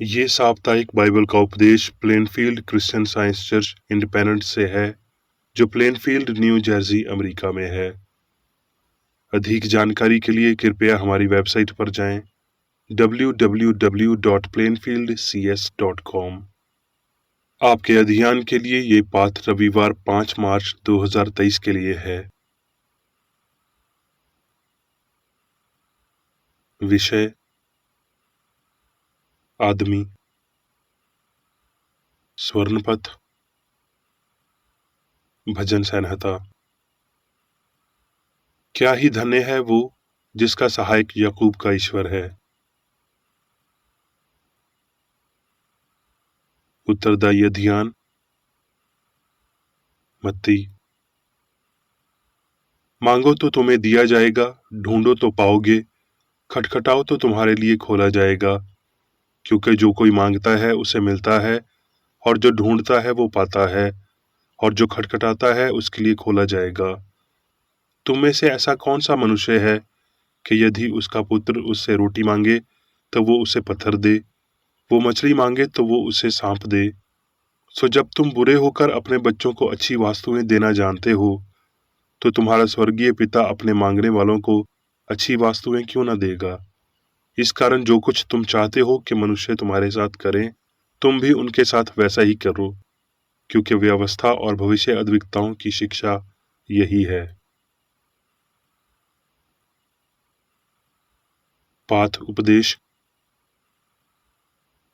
ये साप्ताहिक बाइबल का उपदेश Plainfield Christian science church independent से है, जो प्लेनफील्ड, न्यू जर्सी, अमेरिका में है। अधिक जानकारी के लिए कृपया हमारी वेबसाइट पर जाएं www.plainfieldcs.com। आपके अध्ययन के लिए ये पाठ रविवार 5 मार्च 2023 के लिए है। विषय: आदमी, स्वर्णपथ, भजन संहिता। क्या ही धन्य है वो जिसका सहायक याकूब का ईश्वर है। उत्तरदायी अध्ययन। मत्ती: मांगो तो तुम्हें दिया जाएगा, ढूंढो तो पाओगे, खटखटाओ तो तुम्हारे लिए खोला जाएगा। क्योंकि जो कोई मांगता है उसे मिलता है, और जो ढूंढता है वो पाता है, और जो खटखटाता है उसके लिए खोला जाएगा। तुम में से ऐसा कौन सा मनुष्य है कि यदि उसका पुत्र उससे रोटी मांगे तो वो उसे पत्थर दे, वो मछली मांगे तो वो उसे सांप दे। सो जब तुम बुरे होकर अपने बच्चों को अच्छी वस्तुएं देना जानते हो, तो तुम्हारा स्वर्गीय पिता अपने मांगने वालों को अच्छी वस्तुएं क्यों न देगा। इस कारण जो कुछ तुम चाहते हो कि मनुष्य तुम्हारे साथ करें, तुम भी उनके साथ वैसा ही करो, क्योंकि व्यवस्था और भविष्य अद्विकताओं की शिक्षा यही है। पाठ उपदेश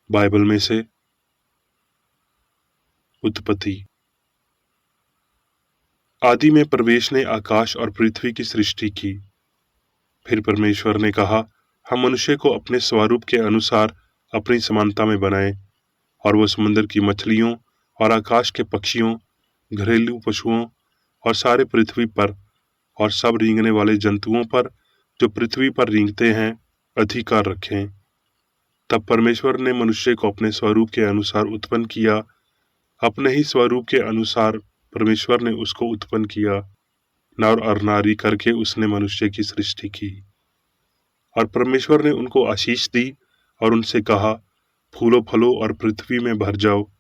बाइबल में से उत्पत्ति। आदि में परमेश ने आकाश और पृथ्वी की सृष्टि की। फिर परमेश्वर ने कहा, हम मनुष्य को अपने स्वरूप के अनुसार अपनी समानता में बनाएं, और वह समुद्र की मछलियों और आकाश के पक्षियों, घरेलू पशुओं और सारे पृथ्वी पर और सब रेंगने वाले जंतुओं पर जो पृथ्वी पर रेंगते हैं अधिकार रखें। तब परमेश्वर ने मनुष्य को अपने स्वरूप के अनुसार उत्पन्न किया, अपने ही स्वरूप के अनुसार परमेश्वर ने उसको उत्पन्न किया, नर और नारी करके उसने मनुष्य की सृष्टि की। और परमेश्वर ने उनको आशीष दी और उनसे कहा, फूलो फलो और पृथ्वी में भर जाओ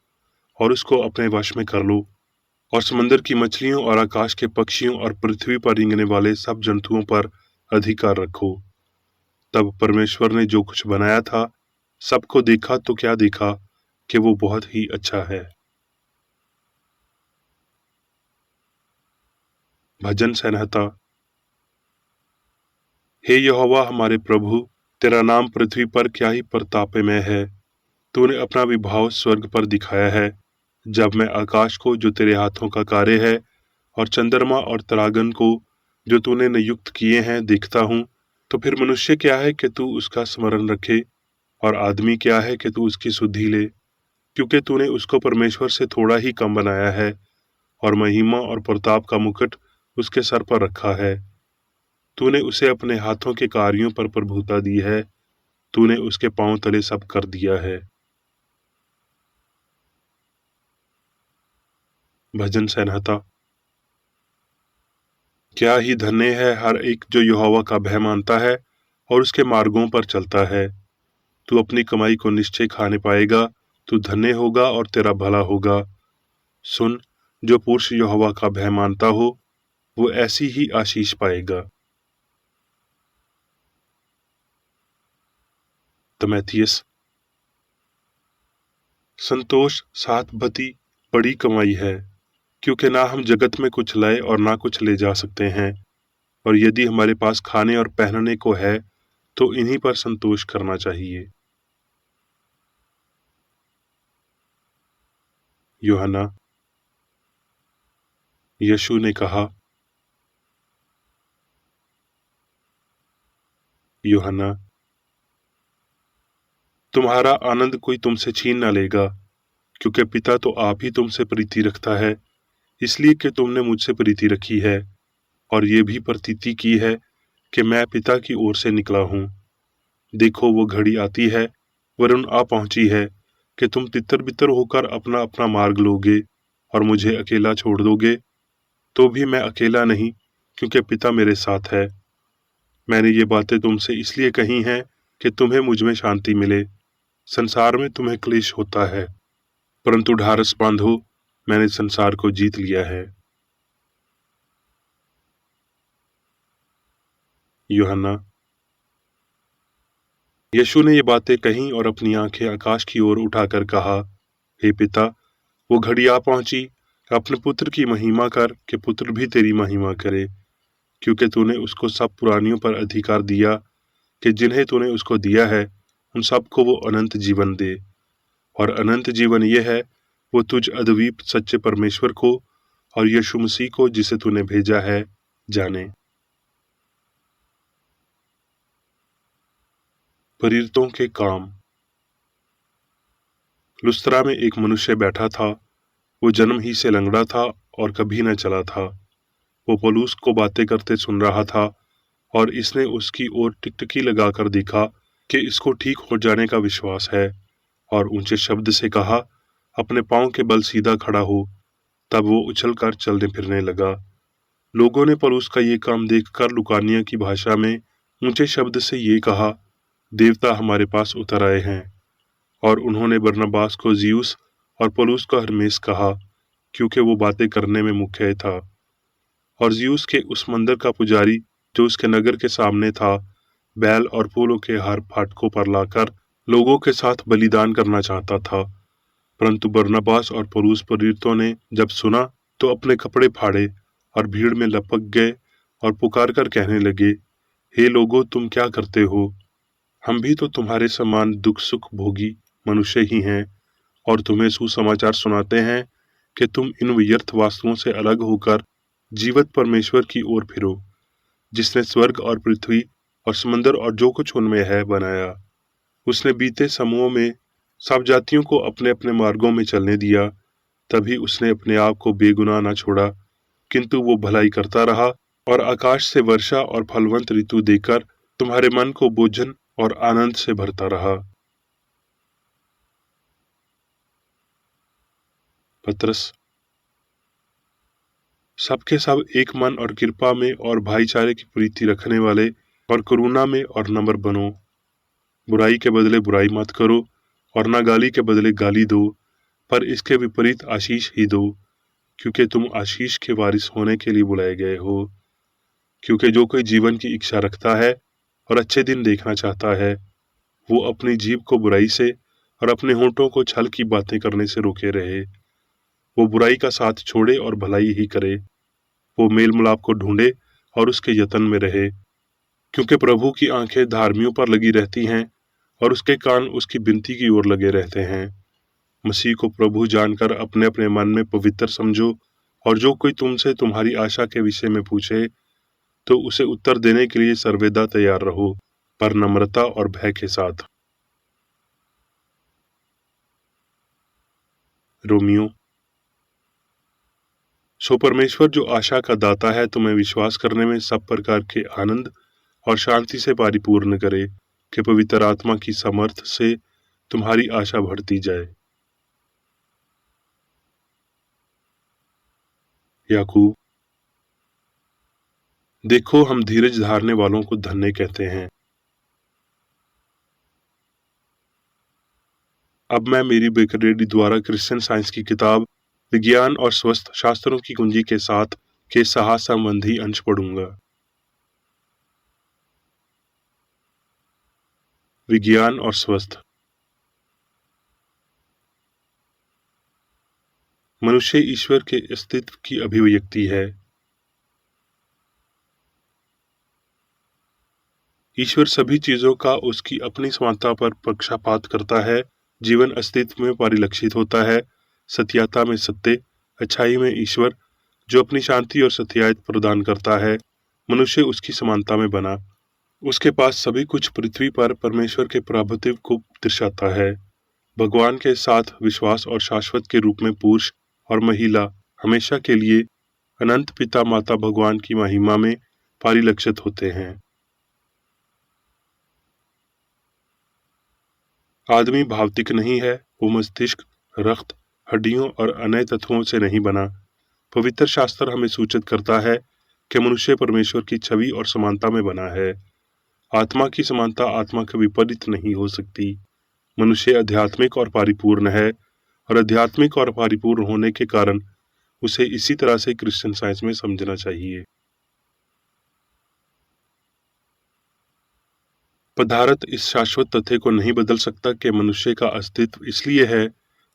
और उसको अपने वश में कर लो, और समंदर की मछलियों और आकाश के पक्षियों और पृथ्वी पर रेंगने वाले सब जंतुओं पर अधिकार रखो। तब परमेश्वर ने जो कुछ बनाया था सबको देखा तो क्या देखा कि वो बहुत ही अच्छा है। भजन संहिता। हे यहोवा हमारे प्रभु, तेरा नाम पृथ्वी पर क्या ही प्रतापमय है। तूने अपना विभाव स्वर्ग पर दिखाया है। जब मैं आकाश को जो तेरे हाथों का कार्य है और चंद्रमा और तरागन को जो तूने नियुक्त किए हैं देखता हूँ, तो फिर मनुष्य क्या है कि तू उसका स्मरण रखे, और आदमी क्या है कि तू उसकी सुधि ले। क्योंकि तूने उसको परमेश्वर से थोड़ा ही कम बनाया है, और महिमा और प्रताप का मुकुट उसके सर पर रखा है। तूने उसे अपने हाथों के कार्यों पर प्रभुता दी है। तूने उसके पांव तले सब कर दिया है। भजन संहिता। क्या ही धन्य है हर एक जो यहोवा का भय मानता है और उसके मार्गों पर चलता है। तू अपनी कमाई को निश्चय खाने पाएगा, तू धन्य होगा और तेरा भला होगा। सुन, जो पुरुष यहोवा का भय मानता हो वो ऐसी ही आशीष पाएगा। तमैथियस। संतोष साथ बती बड़ी कमाई है, क्योंकि ना हम जगत में कुछ लाए और ना कुछ ले जा सकते हैं, और यदि हमारे पास खाने और पहनने को है तो इन्हीं पर संतोष करना चाहिए। यूहन्ना। यीशु ने कहा, यूहन्ना, तुम्हारा आनंद कोई तुमसे छीन ना लेगा, क्योंकि पिता तो आप ही तुमसे प्रीति रखता है, इसलिए कि तुमने मुझसे प्रीति रखी है, और ये भी प्रतीति की है कि मैं पिता की ओर से निकला हूँ। देखो, वो घड़ी आती है, वरुण आ पहुंची है, कि तुम तितर बितर होकर अपना अपना मार्ग लोगे और मुझे अकेला छोड़ दोगे। तो भी मैं अकेला नहीं, क्योंकि पिता मेरे साथ है। मैंने ये बातें तुमसे इसलिए कही हैं कि तुम्हें मुझ में शांति मिले। संसार में तुम्हें क्लेश होता है, परंतु ढारस बांधो, मैंने संसार को जीत लिया है। यूहन्ना। यीशु ने ये बातें कहीं और अपनी आंखें आकाश की ओर उठाकर कहा, हे पिता, वो घड़ी आ पहुंची, अपने पुत्र की महिमा कर कि पुत्र भी तेरी महिमा करे, क्योंकि तूने उसको सब पुरानियों पर अधिकार दिया कि जिन्हें तूने उसको दिया है उन सबको वो अनंत जीवन दे। और अनंत जीवन ये है, वो तुझ अद्वितीय सच्चे परमेश्वर को और यीशु मसीह को जिसे तूने भेजा है जाने। प्रेरितों के काम। लुस्त्रा में एक मनुष्य बैठा था। वो जन्म ही से लंगड़ा था और कभी न चला था। वो पौलुस को बातें करते सुन रहा था और इसने उसकी ओर टिकटिकी लगाकर देखा कि इसको ठीक हो जाने का विश्वास है, और ऊंचे शब्द से कहा, अपने पांव के बल सीधा खड़ा हो। तब वो उछलकर चलने फिरने लगा। लोगों ने पौलुस का ये काम देखकर लुकानिया की भाषा में ऊंचे शब्द से ये कहा, देवता हमारे पास उतर आए हैं। और उन्होंने बरनबास को जियुस और पौलुस को हरमेस कहा, क्योंकि वो बातें करने में मुख्य था। और जियुस के उस मंदिर का पुजारी जो उसके नगर के सामने था, बैल और फूलों के हार फाटकों पर लाकर लोगों के साथ बलिदान करना चाहता था। परंतु बरनबास और पौलुस प्रेरितों ने जब सुना तो अपने कपड़े फाड़े और भीड़ में लपक गए और पुकार कर कहने लगे, हे लोगों, तुम क्या करते हो? हम भी तो तुम्हारे समान दुख सुख भोगी मनुष्य ही हैं, और तुम्हें सुसमाचार सुनाते हैं कि तुम इन व्यर्थ वास्तुओं से अलग होकर जीवित परमेश्वर की ओर फिरो, जिसने स्वर्ग और पृथ्वी और समंदर और जो कुछ उनमें है बनाया। उसने बीते समूहों में सब जातियों को अपने अपने मार्गों में चलने दिया। तभी उसने अपने आप को बेगुनाह न छोड़ा, किंतु वो भलाई करता रहा और आकाश से वर्षा और फलवंत ऋतु देकर तुम्हारे मन को भोजन और आनंद से भरता रहा। पतरस। सबके सब एक मन और कृपा में और भाईचारे की प्रीति रखने वाले और करुणा में और नम्र बनो। बुराई के बदले बुराई मत करो और न गाली के बदले गाली दो, पर इसके विपरीत आशीष ही दो, क्योंकि तुम आशीष के वारिस होने के लिए बुलाए गए हो। क्योंकि जो कोई जीवन की इच्छा रखता है और अच्छे दिन देखना चाहता है, वो अपनी जीभ को बुराई से और अपने होंठों को छल की बातें करने से रोके रहे। वो बुराई का साथ छोड़े और भलाई ही करे। वो मेल मिलाप को ढूंढे और उसके यत्न में रहे, क्योंकि प्रभु की आंखें धार्मियों पर लगी रहती हैं और उसके कान उसकी विनती की ओर लगे रहते हैं। मसीह को प्रभु जानकर अपने अपने मन में पवित्र समझो, और जो कोई तुमसे तुम्हारी आशा के विषय में पूछे तो उसे उत्तर देने के लिए सर्वदा तैयार रहो, पर नम्रता और भय के साथ। रोमियो। सो परमेश्वर जो आशा का दाता है तुम्हें विश्वास करने में सब प्रकार के आनंद और शांति से परिपूर्ण करे, कि पवित्र आत्मा की समर्थ से तुम्हारी आशा बढ़ती जाए। याकूब। देखो, हम धीरज धारने वालों को धन्य कहते हैं। अब मैं मेरी बेकरेडी द्वारा क्रिश्चियन साइंस की किताब विज्ञान और स्वस्थ शास्त्रों की कुंजी के साथ के साहस संबंधी अंश पढ़ूंगा। विज्ञान और स्वस्थ। मनुष्य ईश्वर के अस्तित्व की अभिव्यक्ति है। ईश्वर सभी चीजों का उसकी अपनी समानता पर पक्षपात करता है। जीवन अस्तित्व में परिलक्षित होता है, सत्यता में सत्य, अच्छाई में ईश्वर, जो अपनी शांति और सत्यायत प्रदान करता है। मनुष्य उसकी समानता में बना। उसके पास सभी कुछ पृथ्वी पर परमेश्वर के प्रभुत्व को दर्शाता है। भगवान के साथ विश्वास और शाश्वत के रूप में पुरुष और महिला हमेशा के लिए अनंत पिता माता भगवान की महिमा में परिलक्षित होते हैं। आदमी भौतिक नहीं है, वो मस्तिष्क, रक्त, हड्डियों और अन्य तत्वों से नहीं बना। पवित्र शास्त्र हमें सूचित करता है कि मनुष्य परमेश्वर की छवि और समानता में बना है। आत्मा की समानता आत्मा के विपरीत नहीं हो सकती। मनुष्य आध्यात्मिक और परिपूर्ण है, और आध्यात्मिक और परिपूर्ण होने के कारण उसे इसी तरह से क्रिश्चियन साइंस में समझना चाहिए। पदार्थ इस शाश्वत तथ्य को नहीं बदल सकता कि मनुष्य का अस्तित्व इसलिए है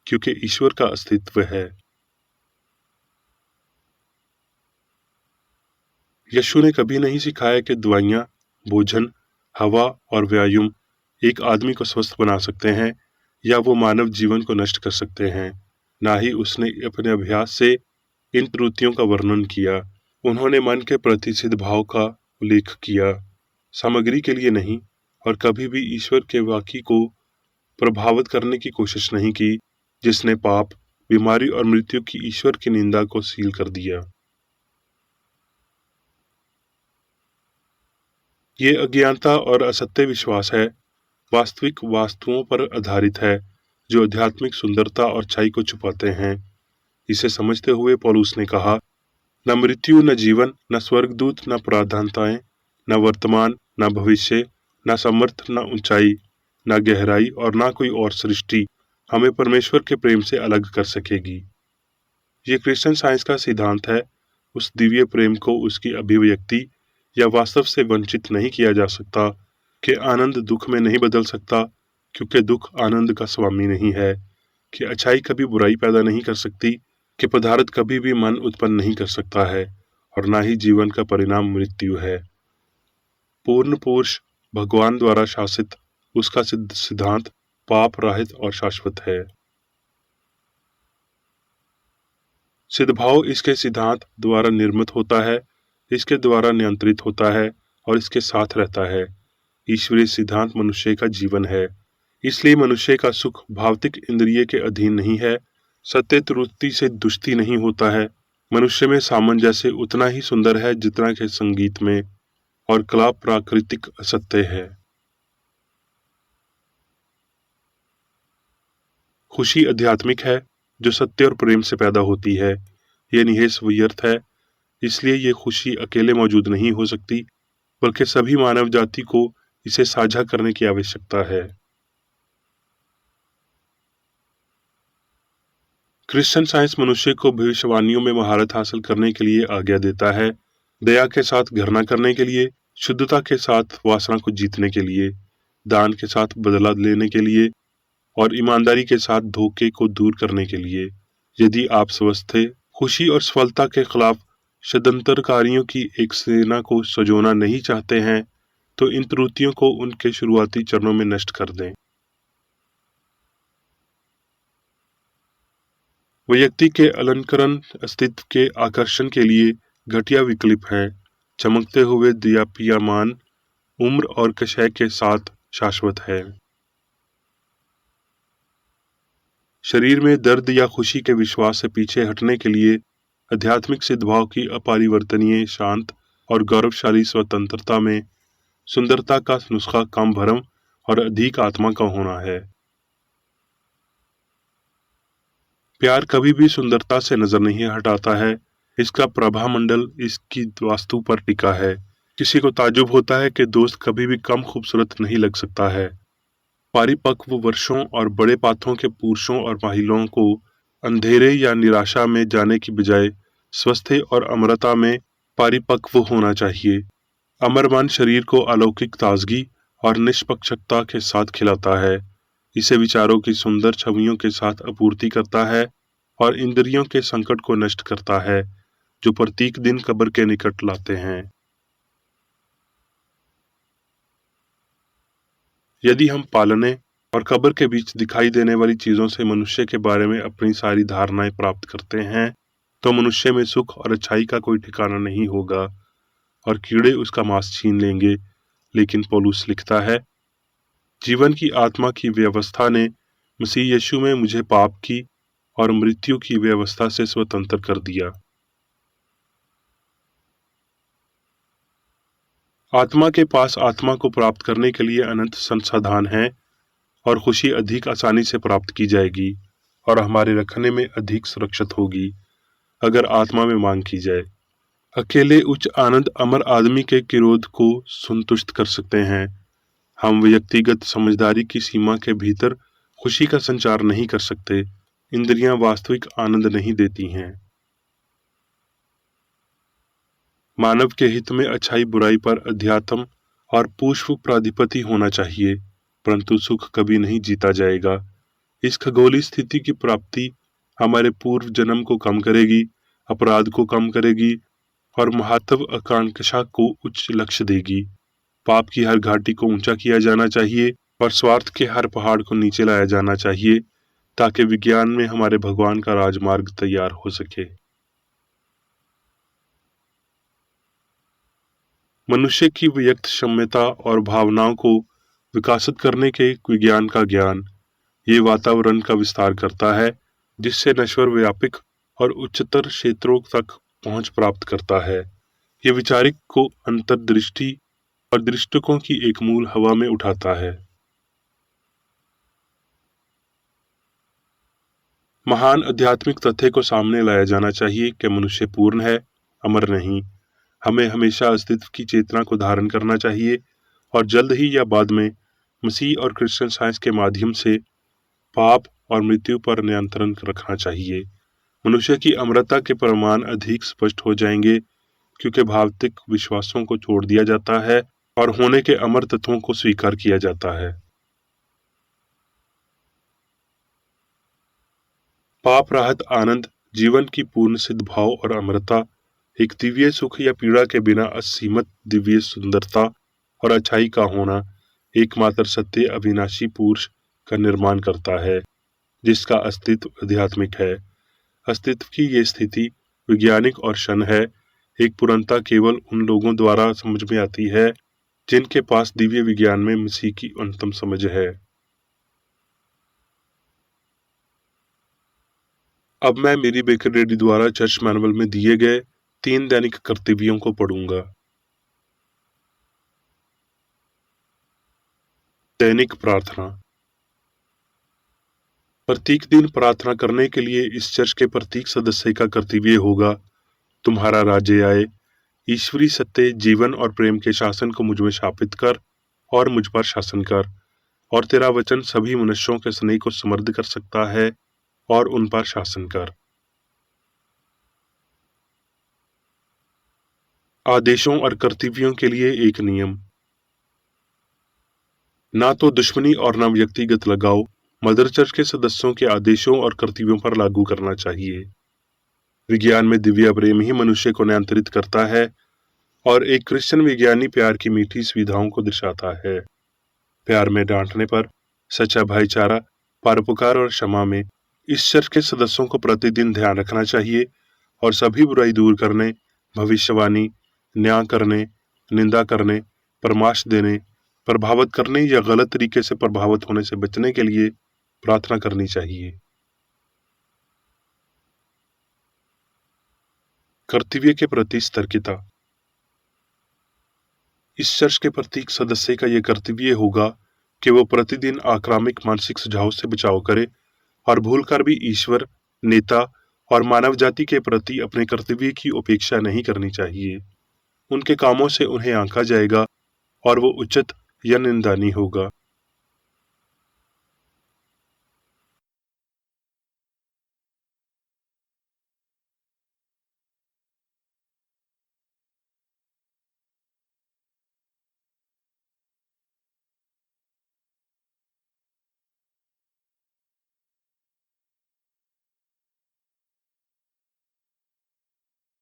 क्योंकि ईश्वर का अस्तित्व है। यीशु ने कभी नहीं सिखाया कि दवाइयाँ, भोजन, हवा और व्यायाम एक आदमी को स्वस्थ बना सकते हैं या वो मानव जीवन को नष्ट कर सकते हैं। ना ही उसने अपने अभ्यास से इन त्रुटियों का वर्णन किया। उन्होंने मन के प्रति सिद्ध का उल्लेख किया, सामग्री के लिए नहीं, और कभी भी ईश्वर के वाक्य को प्रभावित करने की कोशिश नहीं की, जिसने पाप, बीमारी और मृत्यु की ईश्वर की निंदा को सील कर दिया। ये अज्ञानता और असत्य विश्वास है, वास्तविक वास्तुओं पर आधारित है, जो आध्यात्मिक सुंदरता और अच्छाई को छुपाते हैं। इसे समझते हुए पौलुस ने कहा, न मृत्यु, न जीवन, न स्वर्गदूत, न प्राधानताएं, न वर्तमान, न भविष्य, न समर्थ, न ऊंचाई, न गहराई और न कोई और सृष्टि हमें परमेश्वर के प्रेम से अलग कर सकेगी। ये क्रिश्चियन साइंस का सिद्धांत है। उस दिव्य प्रेम को उसकी अभिव्यक्ति या वास्तव से वंचित नहीं किया जा सकता, कि आनंद दुख में नहीं बदल सकता, क्योंकि दुख आनंद का स्वामी नहीं है, कि अच्छाई कभी बुराई पैदा नहीं कर सकती, कि पदार्थ कभी भी मन उत्पन्न नहीं कर सकता है, और ना ही जीवन का परिणाम मृत्यु है। पूर्ण पुरुष भगवान द्वारा शासित उसका सिद्धांत पाप रहित और शाश्वत है। सिद्धभाव इसके सिद्धांत द्वारा निर्मित होता है, इसके द्वारा नियंत्रित होता है और इसके साथ रहता है। ईश्वरीय सिद्धांत मनुष्य का जीवन है, इसलिए मनुष्य का सुख भौतिक इंद्रिय के अधीन नहीं है। सत्य त्रुटि से दुष्टि नहीं होता है। मनुष्य में सामंजस्य उतना ही सुंदर है जितना कि संगीत में, और कला प्राकृतिक असत्य है। खुशी आध्यात्मिक है, जो सत्य और प्रेम से पैदा होती है। यह निहेश व्यर्थ है, इसलिए ये खुशी अकेले मौजूद नहीं हो सकती, बल्कि सभी मानव जाति को इसे साझा करने की आवश्यकता है। क्रिश्चियन साइंस मनुष्य को भविष्यवाणियों में महारत हासिल करने के लिए आज्ञा देता है, दया के साथ घृणा करने के लिए, शुद्धता के साथ वासना को जीतने के लिए, दान के साथ बदला लेने के लिए, और ईमानदारी के साथ धोखे को दूर करने के लिए। यदि आप स्वस्थ थे, खुशी और सफलता के खिलाफ षड्यंत्रकारियों की एक सेना को सजोना नहीं चाहते हैं, तो इन त्रुटियों को उनके शुरुआती चरणों में नष्ट कर दें। व्यक्ति के अलंकरण अस्तित्व के आकर्षण के लिए घटिया विकल्प है, चमकते हुए दीप्यमान उम्र और कषय के साथ शाश्वत है। शरीर में दर्द या खुशी के विश्वास से पीछे हटने के लिए आध्यात्मिक सिद्धभाव की अपरिवर्तनीय, शांत और गौरवशाली स्वतंत्रता में सुंदरता का नुस्खा कम भरम और अधिक आत्मा का होना है। प्यार कभी भी सुंदरता से नजर नहीं हटाता है, इसका प्रभामंडल इसकी वास्तु पर टिका है। किसी को ताज्जुब होता है कि दोस्त कभी भी कम खूबसूरत नहीं लग सकता है। परिपक्व वर्षों और बड़े पाथों के पुरुषों और महिलाओं को अंधेरे या निराशा में जाने की बजाय स्वस्थ और अमरता में परिपक्व होना चाहिए। अमर मन शरीर को अलौकिक ताजगी और निष्पक्षता के साथ खिलाता है, इसे विचारों की सुंदर छवियों के साथ आपूर्ति करता है और इंद्रियों के संकट को नष्ट करता है, जो प्रत्येक दिन कब्र के निकट लाते हैं। यदि हम पालने और कब्र के बीच दिखाई देने वाली चीजों से मनुष्य के बारे में अपनी सारी धारणाएं प्राप्त करते हैं, तो मनुष्य में सुख और अच्छाई का कोई ठिकाना नहीं होगा और कीड़े उसका मांस छीन लेंगे। लेकिन पौलुस लिखता है, जीवन की आत्मा की व्यवस्था ने मसीह यीशु में मुझे पाप की और मृत्यु की व्यवस्था से स्वतंत्र कर दिया। आत्मा के पास आत्मा को प्राप्त करने के लिए अनंत संसाधन हैं और खुशी अधिक आसानी से प्राप्त की जाएगी और हमारे रखने में अधिक सुरक्षित होगी अगर आत्मा में मांग की जाए। अकेले उच्च आनंद अमर आदमी के क्रोध को संतुष्ट कर सकते हैं। हम व्यक्तिगत समझदारी की सीमा के भीतर खुशी का संचार नहीं कर सकते। इंद्रियां वास्तविक आनंद नहीं देती हैं। मानव के हित में अच्छाई बुराई पर अध्यात्म और पुष्प प्राधिपति होना चाहिए, परंतु सुख कभी नहीं जीता जाएगा। इस खगोलीय स्थिति की प्राप्ति हमारे पूर्व जन्म को कम करेगी, अपराध को कम करेगी और महत्वाकांक्षा को उच्च लक्ष्य देगी। पाप की हर घाटी को ऊंचा किया जाना चाहिए और स्वार्थ के हर पहाड़ को नीचे लाया जाना चाहिए, ताकि विज्ञान में हमारे भगवान का राजमार्ग तैयार हो सके। मनुष्य की व्यक्त क्षमता और भावनाओं को विकसित करने के विज्ञान का ज्ञान ये वातावरण का विस्तार करता है, जिससे नश्वर व्यापक और उच्चतर क्षेत्रों तक पहुंच प्राप्त करता है। ये विचारिक को अंतर्दृष्टि और दृष्टिकोण की एक मूल हवा में उठाता है। महान आध्यात्मिक तथ्य को सामने लाया जाना चाहिए कि मनुष्य पूर्ण है, अमर नहीं। हमें हमेशा अस्तित्व की चेतना को धारण करना चाहिए और जल्द ही या बाद में मसीह और क्रिश्चियन साइंस के माध्यम से पाप और मृत्यु पर नियंत्रण रखना चाहिए। मनुष्य की अमरता के प्रमाण अधिक स्पष्ट हो जाएंगे, क्योंकि भौतिक विश्वासों को छोड़ दिया जाता है और होने के अमर तत्वों को स्वीकार किया जाता है। पाप रहित आनंद, जीवन की पूर्ण सिद्ध भाव और अमरता, एक दिव्य सुख या पीड़ा के बिना असीमित दिव्य सुंदरता और अच्छाई का होना एकमात्र सत्य अविनाशी पुरुष का निर्माण करता है, जिसका अस्तित्व आध्यात्मिक है। अस्तित्व की ये स्थिति वैज्ञानिक और क्षण है। एक पूर्णता केवल उन लोगों द्वारा समझ में आती है जिनके पास दिव्य विज्ञान में मसीह की अंतिम समझ है। अब मैं मेरी बेकर डैडी द्वारा चर्च मैनुअल में दिए गए 3 दैनिक कर्तव्यों को पढ़ूंगा। दैनिक प्रार्थना। प्रत्येक दिन प्रार्थना करने के लिए इस चर्च के प्रत्येक सदस्य का कर्तव्य होगा, तुम्हारा राज्य आए, ईश्वरी सत्य, जीवन और प्रेम के शासन को मुझ में स्थापित कर और मुझ पर शासन कर, और तेरा वचन सभी मनुष्यों के स्नेह को समृद्ध कर सकता है और उन पर शासन कर। आदेशों और कर्तव्यों के लिए एक नियम। ना तो दुश्मनी और ना व्यक्तिगत लगाव मदर चर्च के सदस्यों के आदेशों और कर्तव्यों पर लागू करना चाहिए। विज्ञान में दिव्य प्रेम ही मनुष्य को नियंत्रित करता है और एक क्रिश्चियन विज्ञानी प्यार की मीठी सुविधाओं को दर्शाता है। प्यार में डांटने पर, सच्चा भाईचारा, परोपकार और क्षमा में। इस चर्च के सदस्यों को प्रतिदिन ध्यान रखना चाहिए और सभी बुराई दूर करने, भविष्यवाणी, न्याय करने, निंदा करने, परामर्श देने, प्रभावित करने या गलत तरीके से प्रभावित होने से बचने के लिए प्रार्थना करनी चाहिए। कर्तव्य के प्रति सतर्कता। इस चर्च के प्रत्येक सदस्य का यह कर्तव्य होगा कि वो प्रतिदिन आक्रामक मानसिक सुझाव से बचाव करे और भूलकर भी ईश्वर, नेता और मानव जाति के प्रति अपने कर्तव्य की उपेक्षा नहीं करनी चाहिए। उनके कामों से उन्हें आंका जाएगा और वो उचित या निंदनीय होगा।